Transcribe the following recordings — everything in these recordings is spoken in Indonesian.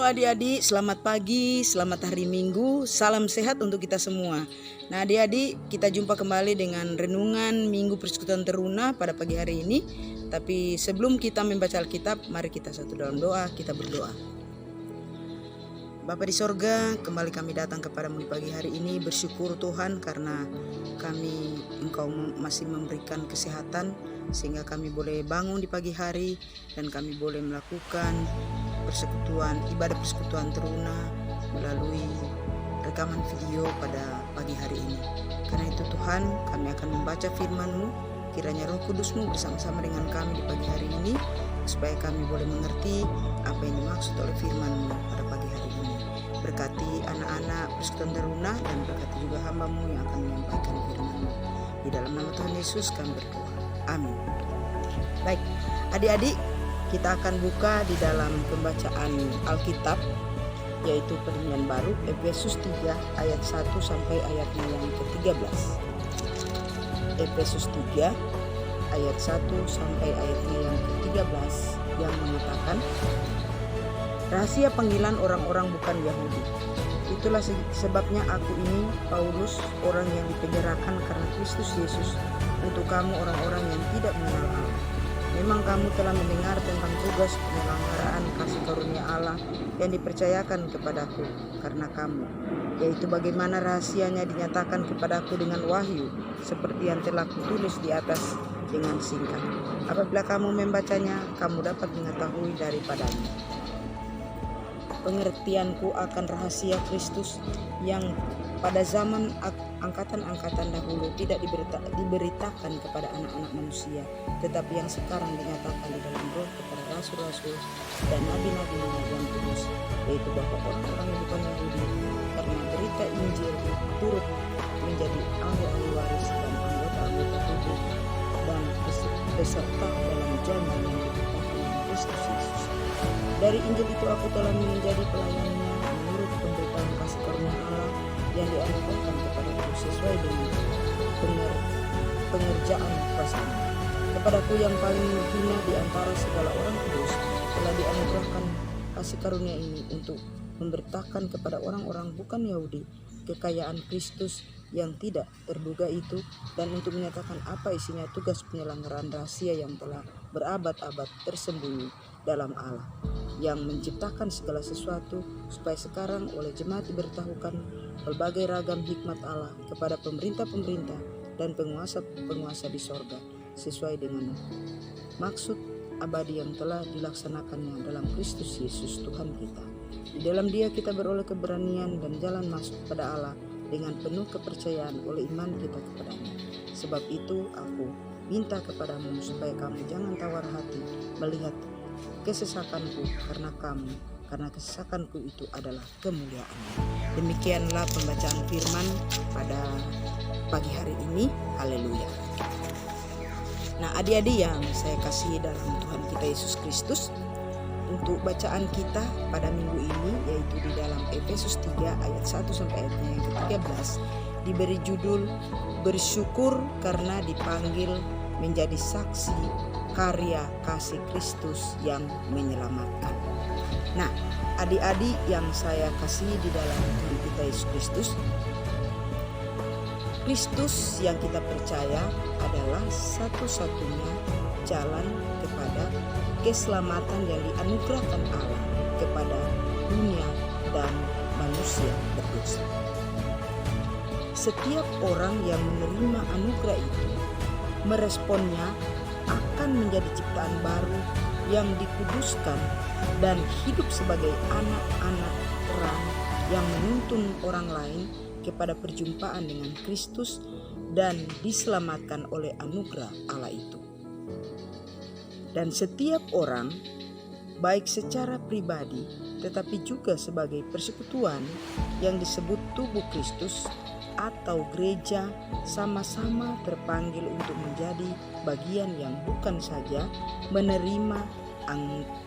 adik-adik, selamat pagi, selamat hari Minggu, salam sehat untuk kita semua. Nah adik-adik, kita jumpa kembali dengan renungan Minggu Persekutuan Teruna pada pagi hari ini. Tapi sebelum kita membaca Alkitab, mari kita satu dalam doa, kita berdoa. Bapa di sorga, kembali kami datang kepadamu di pagi hari ini, bersyukur Tuhan karena Engkau masih memberikan kesehatan sehingga kami boleh bangun di pagi hari dan kami boleh melakukan ibadah persekutuan teruna melalui rekaman video pada pagi hari ini. Karena itu Tuhan, kami akan membaca firman-Mu, kiranya Roh Kudus-Mu bersama-sama dengan kami di pagi hari ini supaya kami boleh mengerti apa yang dimaksud oleh firman-Mu pada pagi hari ini. Berkati anak-anak persekutuan teruna dan berkati juga hamba-Mu yang akan menyampaikan firman-Mu. Di dalam nama Tuhan Yesus kami berdoa. Amin. Baik, adik-adik, kita akan buka di dalam pembacaan Alkitab, yaitu Perjanjian Baru, Efesus 3 ayat 1 sampai ayatnya yang ke-13. Efesus 3 ayat 1 sampai ayatnya yang ke-13 yang mengatakan, rahasia panggilan orang-orang bukan Yahudi. Itulah sebabnya aku ini, Paulus, orang yang dipenjarakan karena Kristus Yesus, untuk kamu orang-orang yang tidak mengenal Allah. Memang kamu telah mendengar tentang tugas penyelenggaraan kasih karunia Allah yang dipercayakan kepadaku karena kamu, yaitu bagaimana rahasianya dinyatakan kepadaku dengan wahyu, seperti yang telah kutulis di atas dengan singkat. Apabila kamu membacanya, kamu dapat mengetahui daripadanya pengertianku akan rahasia Kristus yang pada zaman angkatan-angkatan dahulu tidak diberitakan kepada anak-anak manusia, tetapi yang sekarang dinyatakan di dalam Roh kepada rasul-rasul dan nabi-nabi yang kudus, yaitu bahwa orang-orang yang bukan Yahudi karena berita Injil turut menjadi ahli waris dan anggota-anggota tubuh dan peserta dalam janji yang diberikan Kristus Yesus. Dari Injil itu aku telah menjadi pelayannya menurut pemberitaan kasih karunia Allah yang dianugerahkan kepadaku sesuai dengan pengerjaan kuasa-Nya. Kepadaku yang paling hina di antara segala orang kudus telah dianugerahkan kasih karunia ini untuk memberitakan kepada orang-orang bukan Yahudi kekayaan Kristus yang tidak terduga itu, dan untuk menyatakan apa isinya tugas penyelenggaraan rahasia yang telah berabad-abad tersembunyi dalam Allah yang menciptakan segala sesuatu, supaya sekarang oleh jemaat diberitahukan berbagai ragam hikmat Allah kepada pemerintah-pemerintah dan penguasa-penguasa di sorga, sesuai dengan maksud abadi yang telah dilaksanakannya dalam Kristus Yesus Tuhan kita. Di dalam Dia kita beroleh keberanian dan jalan masuk pada Allah dengan penuh kepercayaan oleh iman kita kepadanya. Sebab itu aku minta kepadamu supaya kamu jangan tawar hati melihat kesesakanku karena kesesakanku itu adalah kemuliaan. Demikianlah pembacaan firman pada pagi hari ini. Haleluya. Nah adik-adik yang saya kasih dalam Tuhan kita Yesus Kristus, untuk bacaan kita pada minggu ini yaitu di dalam Efesus 3 ayat 1 sampai ayatnya yang ke-13 diberi judul bersyukur karena dipanggil menjadi saksi karya kasih Kristus yang menyelamatkan. Nah, adik-adik yang saya kasih di dalam Tuhan kita Yesus Kristus, Kristus yang kita percaya adalah satu-satunya jalan kepada keselamatan yang dianugerahkan Allah kepada dunia dan manusia berdosa. Setiap orang yang menerima anugerah itu meresponnya akan menjadi ciptaan baru yang dikuduskan dan hidup sebagai anak-anak terang yang menuntun orang lain kepada perjumpaan dengan Kristus dan diselamatkan oleh anugerah Allah itu. Dan setiap orang, baik secara pribadi tetapi juga sebagai persekutuan yang disebut tubuh Kristus atau gereja, sama-sama terpanggil untuk menjadi bagian yang bukan saja menerima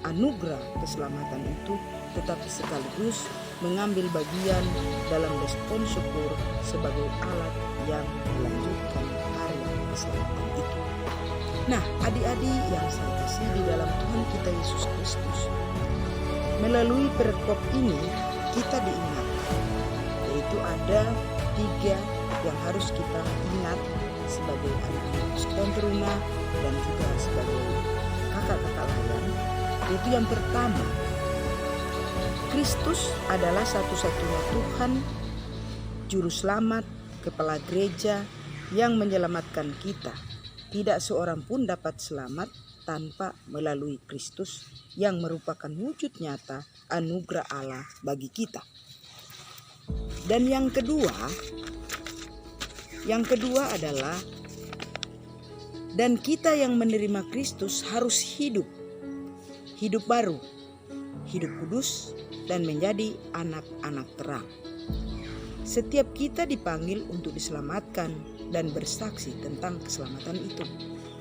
anugerah keselamatan itu, tetapi sekaligus mengambil bagian dalam respon syukur sebagai alat yang melanjutkan karya keselamatan itu. Nah, adik-adik yang saya kasih di dalam Tuhan kita Yesus Kristus, melalui perikop ini kita diingatkan, yaitu ada 3 yang harus kita ingat sebagai anak-anak persekutuan teruna dan juga sebagai kakak-kakak layan. Yaitu yang pertama, Kristus adalah satu-satunya Tuhan, Juru Selamat, Kepala Gereja yang menyelamatkan kita. Tidak seorang pun dapat selamat tanpa melalui Kristus yang merupakan wujud nyata anugerah Allah bagi kita. Dan yang kedua adalah, dan kita yang menerima Kristus harus hidup baru, hidup kudus, dan menjadi anak-anak terang. Setiap kita dipanggil untuk diselamatkan dan bersaksi tentang keselamatan itu.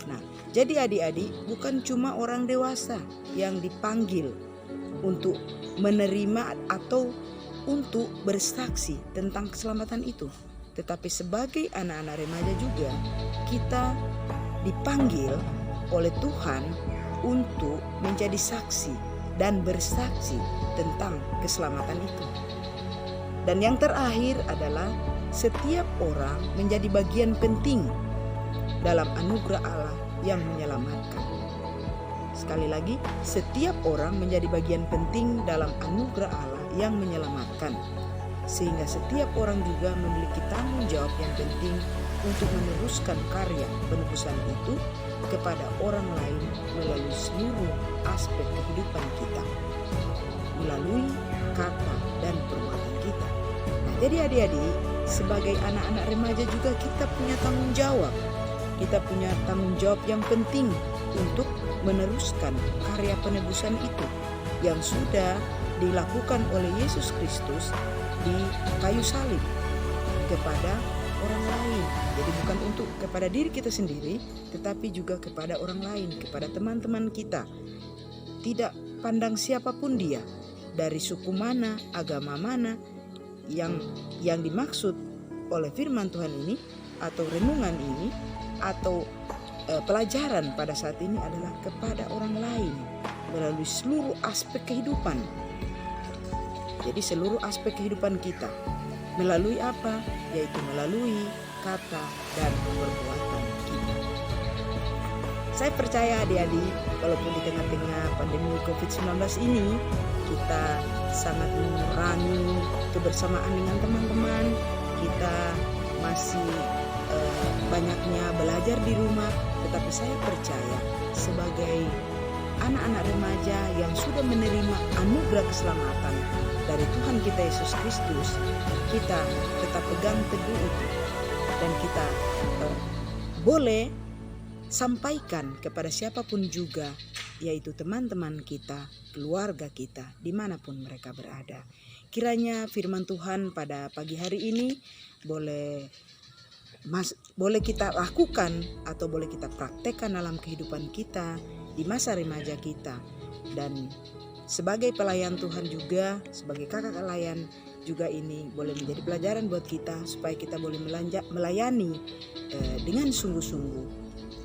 Nah, jadi adik-adik, bukan cuma orang dewasa yang dipanggil untuk menerima atau untuk bersaksi tentang keselamatan itu, tetapi sebagai anak-anak remaja juga kita dipanggil oleh Tuhan untuk menjadi saksi dan bersaksi tentang keselamatan itu. Dan yang terakhir adalah setiap orang menjadi bagian penting dalam anugerah Allah yang menyelamatkan. Sekali lagi, setiap orang menjadi bagian penting dalam anugerah Allah yang menyelamatkan. Sehingga setiap orang juga memiliki tanggung jawab yang penting untuk meneruskan karya penebusan itu kepada orang lain melalui seluruh aspek kehidupan kita, melalui kata dan perbuatan kita. Nah, jadi adik-adik, sebagai anak-anak remaja juga kita punya tanggung jawab. Kita punya tanggung jawab yang penting untuk meneruskan karya penebusan itu yang sudah dilakukan oleh Yesus Kristus di kayu salib kepada orang lain. Jadi bukan untuk kepada diri kita sendiri, tetapi juga kepada orang lain, kepada teman-teman kita. Tidak pandang siapapun dia, dari suku mana, agama mana, yang dimaksud oleh firman Tuhan ini atau renungan ini atau pelajaran pada saat ini adalah kepada orang lain melalui seluruh aspek kehidupan. Jadi seluruh aspek kehidupan kita melalui apa? Yaitu melalui kata dan perbuatan kita. Saya percaya adik-adik, walaupun di tengah-tengah pandemi COVID-19 ini kita sangat mengurangi kebersamaan dengan teman-teman, kita masih banyaknya belajar di rumah, tetapi saya percaya sebagai anak-anak remaja yang sudah menerima anugerah keselamatan dari Tuhan kita Yesus Kristus, kita tetap pegang teguh itu dan kita boleh sampaikan kepada siapapun juga, yaitu teman-teman kita, keluarga kita, dimanapun mereka berada. Kiranya firman Tuhan pada pagi hari ini boleh kita lakukan atau boleh kita praktekkan dalam kehidupan kita di masa remaja kita. Dan sebagai pelayan Tuhan juga, sebagai kakak layan juga, ini boleh menjadi pelajaran buat kita supaya kita boleh melayani dengan sungguh-sungguh,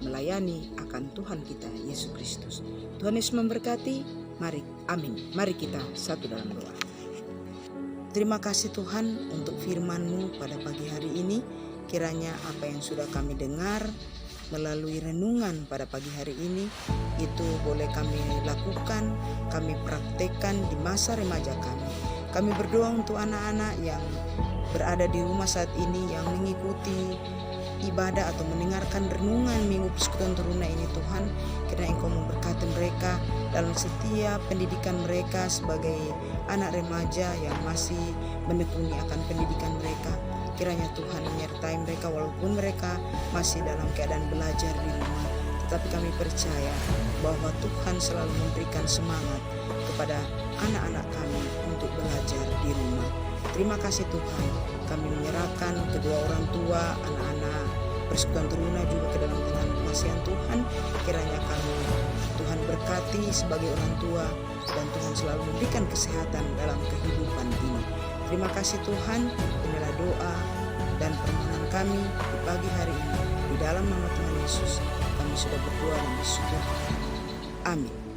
melayani akan Tuhan kita Yesus Kristus. Tuhan Yesus memberkati. Amin. Mari kita satu dalam doa. Terima kasih Tuhan untuk firman-Mu pada pagi hari ini. Kiranya apa yang sudah kami dengar melalui renungan pada pagi hari ini itu boleh kami lakukan, kami praktekkan di masa remaja kami. Kami berdoa untuk anak-anak yang berada di rumah saat ini yang mengikuti ibadah atau mendengarkan renungan Minggu Persekutuan Teruna ini. Tuhan, kiranya Engkau memberkati mereka dalam setiap pendidikan mereka sebagai anak remaja yang masih menekuni akan pendidikan mereka. Kiranya Tuhan menyertai mereka walaupun mereka masih dalam keadaan belajar di rumah. Tetapi kami percaya bahwa Tuhan selalu memberikan semangat kepada anak-anak kami untuk belajar di rumah. Terima kasih Tuhan. Kami menyerahkan kedua orang tua, anak-anak Persekutuan Teruna juga ke dalam tangan pengasihan Tuhan. Kiranya kami Tuhan berkati sebagai orang tua dan Tuhan selalu memberikan kesehatan dalam kehidupan ini. Terima kasih Tuhan. Inilah doa dan permohonan kami di pagi hari ini. Di dalam nama Tuhan Yesus kami sudah berdoa dan bersyukur. Amin.